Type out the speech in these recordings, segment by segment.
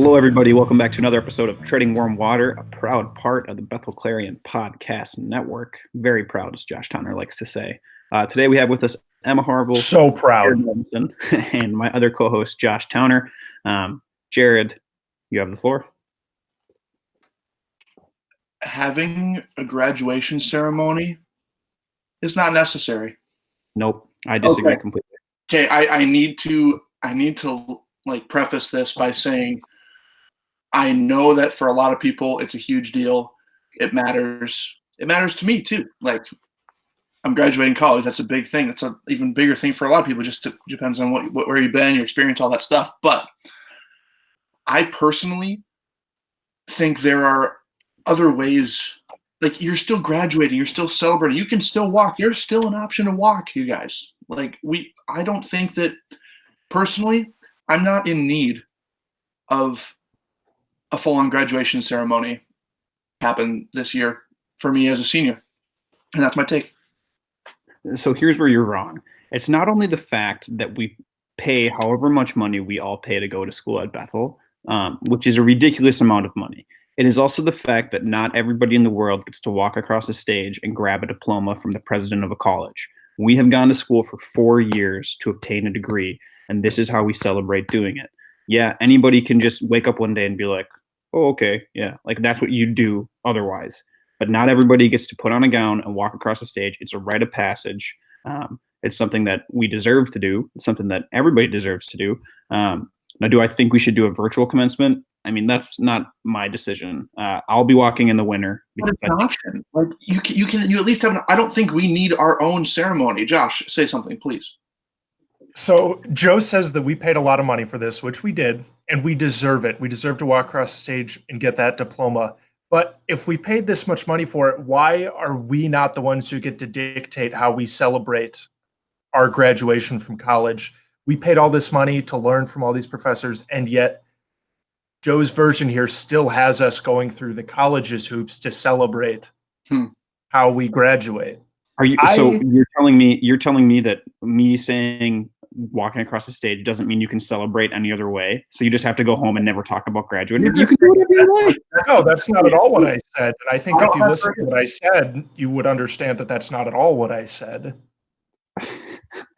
Hello, everybody. Welcome back to another episode of Treading Warm Water, a proud part of the Bethel Clarion podcast network. Very proud, as Josh Towner likes to say. Today we have with us Emma Harville. So proud. Martinson, and my other co-host, Josh Towner. Jared, you have the floor. Having a graduation ceremony is not necessary. Nope, I disagree completely. Okay, I need to preface this by saying I know that for a lot of people it's a huge deal. It matters. It matters to me too. Like, I'm graduating college. That's a big thing. It's an even bigger thing for a lot of people. Just depends on where you've been, your experience, all that stuff. But I personally think there are other ways. Like, you're still graduating, you're still celebrating, you can still walk. There's still an option to walk, you guys. I don't think that, personally, I'm not in need of a full-on graduation ceremony happen this year for me as a senior. And that's my take. So here's where you're wrong. It's not only the fact that we pay however much money we all pay to go to school at Bethel, which is a ridiculous amount of money. It is also the fact that not everybody in the world gets to walk across a stage and grab a diploma from the president of a college. We have gone to school for 4 years to obtain a degree, and this is how we celebrate doing it. Yeah, anybody can just wake up one day and be like, oh, okay, yeah, like that's what you do otherwise. But not everybody gets to put on a gown and walk across the stage. It's a rite of passage. It's something that we deserve to do. It's something that everybody deserves to do. Now, do I think we should do a virtual commencement? I mean, that's not my decision. I'll be walking in the winter. But it's an option. Like, you at least have I don't think we need our own ceremony. Josh, say something, please. So Joe says that we paid a lot of money for this, which we did, and we deserve it. We deserve to walk across the stage and get that diploma. But if we paid this much money for it, why are we not the ones who get to dictate how we celebrate our graduation from college? We paid all this money to learn from all these professors, and yet Joe's version here still has us going through the college's hoops to celebrate how we graduate. So you're telling me that me saying walking across the stage doesn't mean you can celebrate any other way? So you just have to go home and never talk about graduating? You can do whatever you like. No, that's not at all what I said. And I think if you listen to what I said, you would understand that that's not at all what I said.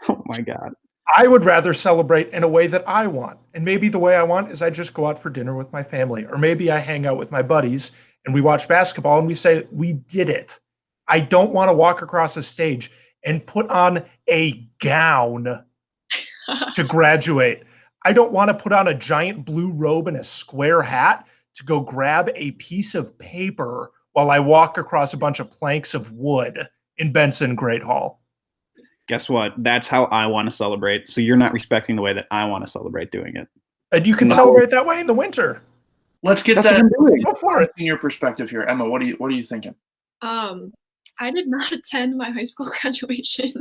Oh my God. I would rather celebrate in a way that I want. And maybe the way I want is I just go out for dinner with my family. Or maybe I hang out with my buddies and we watch basketball and we say, we did it. I don't want to walk across a stage and put on a gown to graduate. I don't want to put on a giant blue robe and a square hat to go grab a piece of paper while I walk across a bunch of planks of wood in Benson Great Hall. Guess what? That's how I want to celebrate. So you're not respecting the way that I want to celebrate doing it. And you can celebrate that way in the winter. Let's get That's Go for it. In your perspective here, Emma, what are you thinking? I did not attend my high school graduation.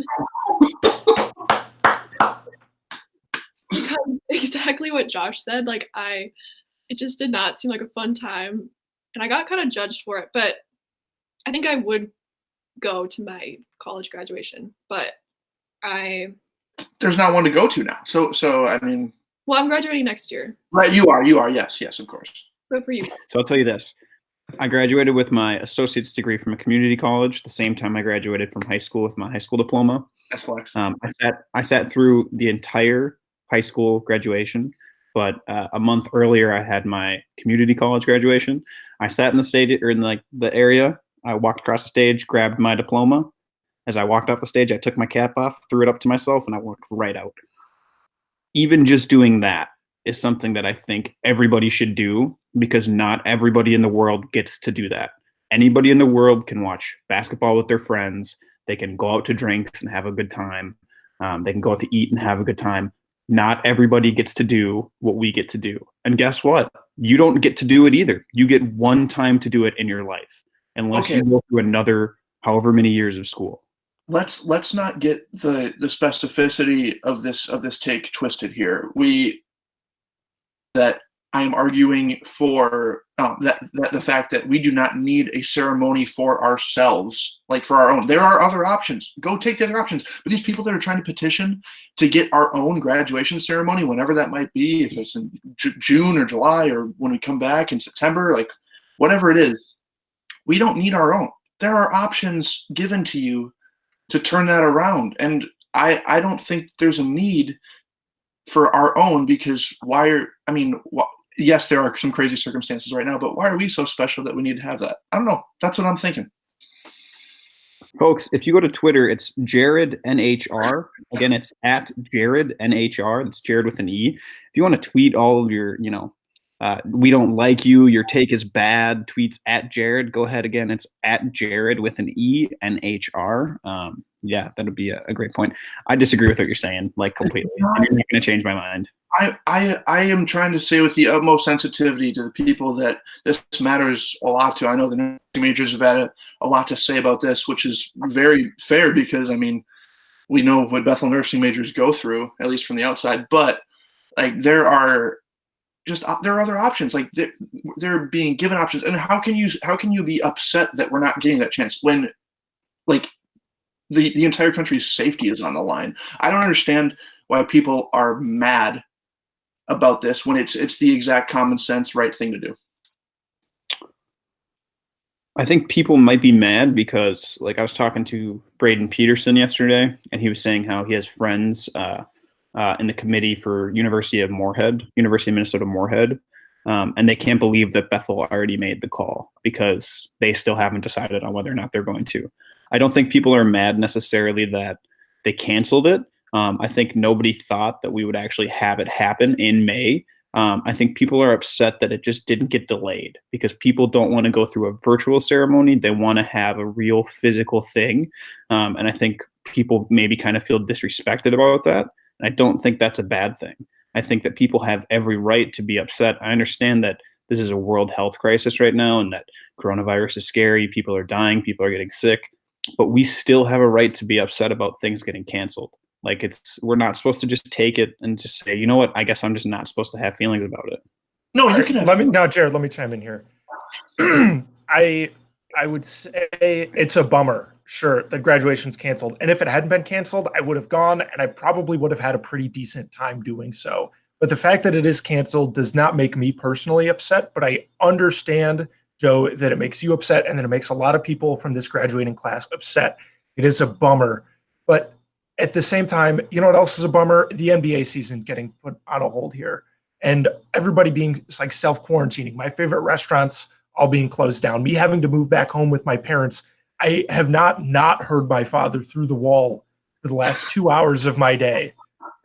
Because exactly what Josh said. It just did not seem like a fun time, and I got kind of judged for it. But I think I would go to my college graduation, but there's not one to go to now. So I mean. Well, I'm graduating next year. Right, you are. Yes, of course. But for you. So I'll tell you this. I graduated with my associate's degree from a community college the same time I graduated from high school with my high school diploma. That's flex. I sat through the entire high school graduation, but a month earlier I had my community college graduation. I sat in the stage or in the area. I walked across the stage, grabbed my diploma. As I walked off the stage, I took my cap off, threw it up to myself, and I walked right out. Even just doing that is something that I think everybody should do, because not everybody in the world gets to do that. Anybody in the world can watch basketball with their friends. They can go out to drinks and have a good time. They can go out to eat and have a good time. Not everybody gets to do what we get to do. And guess what? You don't get to do it either. You get one time to do it in your life, unless you go through another however many years of school. Let's not get the specificity of this take twisted here. That I am arguing for that the fact that we do not need a ceremony for ourselves, like for our own. There are other options. Go take the other options. But these people that are trying to petition to get our own graduation ceremony, whenever that might be, if it's in June or July or when we come back in September, like whatever it is, we don't need our own. There are options given to you to turn that around. And I don't think there's a need for our own, because yes, there are some crazy circumstances right now, but why are we so special that we need to have that? I don't know. That's what I'm thinking. Folks, if you go to Twitter, it's Jared NHR. Again, it's at Jared NHR. That's Jared with an E. If you want to tweet all of your, we don't like you, your take is bad, tweets at Jared, go ahead. Again, it's at Jared with an E, NHR. Yeah, that would be a great point. I disagree with what you're saying, like completely. And you're not going to change my mind. I am trying to say with the utmost sensitivity to the people that this matters a lot to. I know the nursing majors have had a lot to say about this, which is very fair because, we know what Bethel nursing majors go through, at least from the outside. But like there are other options. Like they're being given options. And how can you be upset that we're not getting that chance when like the entire country's safety is on the line? I don't understand why people are mad about this when it's the exact common sense right thing to do. I think people might be mad because, like, I was talking to Braden Peterson yesterday, and he was saying how he has friends in the committee for University of Minnesota Moorhead, and they can't believe that Bethel already made the call because they still haven't decided on whether or not they're going to. I don't think people are mad necessarily that they canceled it. I think nobody thought that we would actually have it happen in May. I think people are upset that it just didn't get delayed because people don't want to go through a virtual ceremony. They want to have a real physical thing. And I think people maybe kind of feel disrespected about that. And I don't think that's a bad thing. I think that people have every right to be upset. I understand that this is a world health crisis right now and that coronavirus is scary. People are dying. People are getting sick. But we still have a right to be upset about things getting canceled. Like we're not supposed to just take it and just say, you know what, I guess I'm just not supposed to have feelings about it. No, you can have. Jared, let me chime in here. I would say it's a bummer, sure, that graduation's canceled. And if it hadn't been canceled, I would have gone and I probably would have had a pretty decent time doing so. But the fact that it is canceled does not make me personally upset, but I understand, Joe, that it makes you upset and that it makes a lot of people from this graduating class upset. It is a bummer. But at the same time, you know what else is a bummer? The NBA season getting put on a hold here and everybody being like self-quarantining. My favorite restaurants all being closed down. Me having to move back home with my parents. I have not heard my father through the wall for the last 2 hours of my day.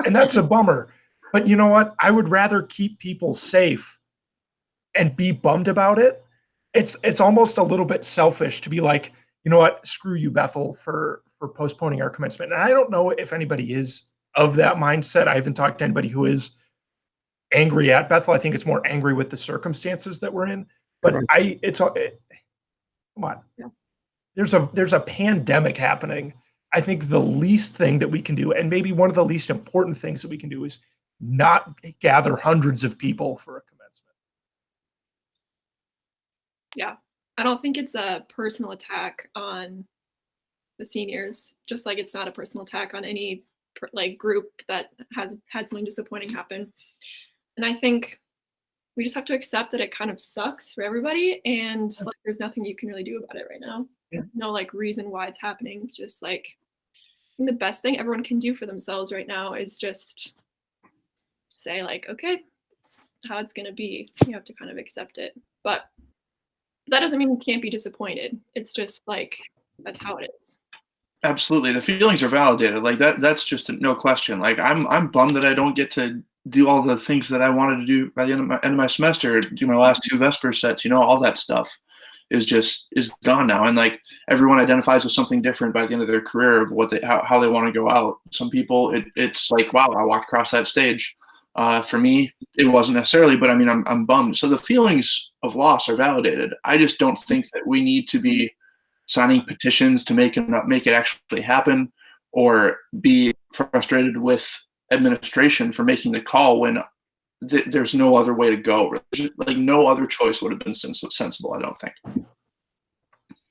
And that's a bummer. But you know what? I would rather keep people safe and be bummed about it. It's almost a little bit selfish to be like, you know what? Screw you, Bethel, for postponing our commencement. And I don't know if anybody is of that mindset. I haven't talked to anybody who is angry at Bethel. I think it's more angry with the circumstances that we're in. But come on. Yeah. There's a pandemic happening. I think the least thing that we can do, and maybe one of the least important things that we can do, is not gather hundreds of people for a commencement. Yeah. I don't think it's a personal attack on the seniors, just like it's not a personal attack on any group that has had something disappointing happen. And I think we just have to accept that it kind of sucks for everybody, and there's nothing you can really do about it right now. Yeah. No reason why it's happening. It's just I think the best thing everyone can do for themselves right now is just say okay, it's how it's gonna be. You have to kind of accept it, but that doesn't mean you can't be disappointed. It's just that's how it is. Absolutely, the feelings are validated. That's just no question. I'm bummed that I don't get to do all the things that I wanted to do by the end of my semester. Do my last 2 Vesper sets. All that stuff is gone now. And everyone identifies with something different by the end of their career of how they want to go out. Some people it's wow, I walked across that stage. For me, it wasn't necessarily, but I'm bummed. So the feelings of loss are validated. I just don't think that we need to be signing petitions to make it actually happen, or be frustrated with administration for making the call when there's no other way to go. Like no other choice would have been sensible, I don't think.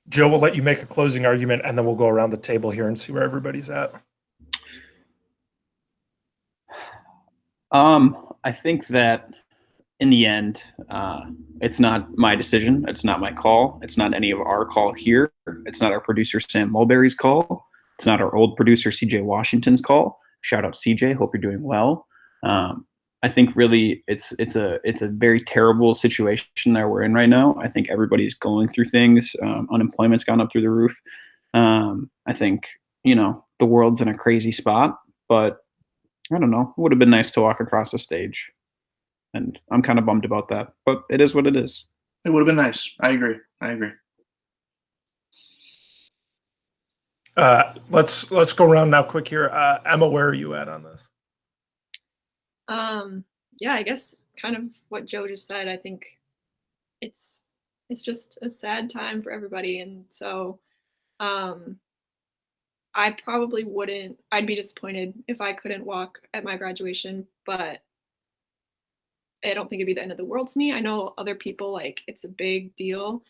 Joe, we'll let you make a closing argument, and then we'll go around the table here and see where everybody's at. I think that in the end, it's not my decision. It's not my call. It's not any of our call here. It's not our producer Sam Mulberry's call. It's not our old producer CJ Washington's call. Shout out CJ. Hope you're doing well. I think really it's a very terrible situation that we're in right now. I think everybody's going through things. Unemployment's gone up through the roof. I think the world's in a crazy spot, but I don't know. It would have been nice to walk across the stage. And I'm kind of bummed about that, but it is what it is. It would have been nice. I agree. Let's go around now quick here. Emma, where are you at on this? Yeah, I guess kind of what Joe just said. I think it's just a sad time for everybody. And so I probably wouldn't, I'd be disappointed if I couldn't walk at my graduation, but I don't think it'd be the end of the world to me. I know other people, like, it's a big deal.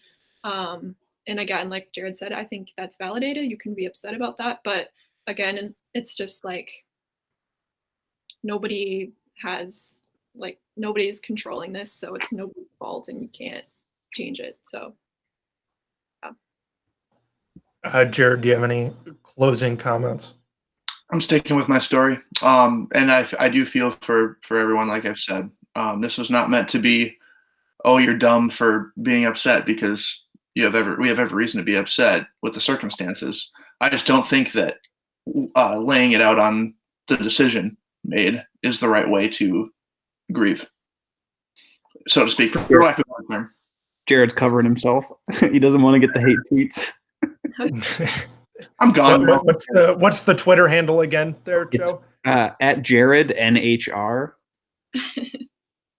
And again, like Jared said, I think that's validated. You can be upset about that. But again, it's just like nobody's controlling this. So it's nobody's fault and you can't change it. So, yeah. Jared, do you have any closing comments? I'm sticking with my story. And I do feel for everyone, like I've said. This was not meant to be, oh, you're dumb for being upset, because we have every reason to be upset with the circumstances. I just don't think that laying it out on the decision made is the right way to grieve, so to speak, for lack of a better term. Jared's covering himself. He doesn't want to get the hate tweets. I'm gone. What's the Twitter handle again there, Joe? It's at Jared NHR.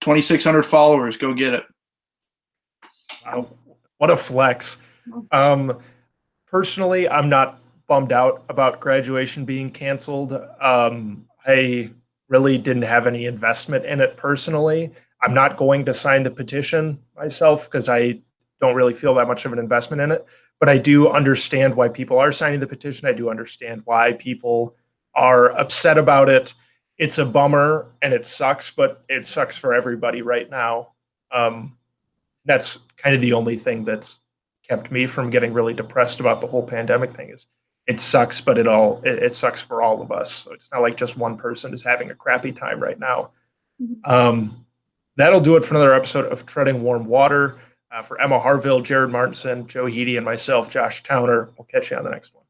2,600 followers. Go get it. Wow. What a flex. Personally, I'm not bummed out about graduation being canceled. I really didn't have any investment in it personally. I'm not going to sign the petition myself because I don't really feel that much of an investment in it. But I do understand why people are signing the petition. I do understand why people are upset about it. It's a bummer and it sucks, but it sucks for everybody right now. That's kind of the only thing that's kept me from getting really depressed about the whole pandemic thing. Is it sucks, but it sucks for all of us. So it's not like just one person is having a crappy time right now. That'll do it for another episode of Treading Warm Water. For Emma Harville, Jared Martinson, Joe Heedy, and myself, Josh Towner, we'll catch you on the next one.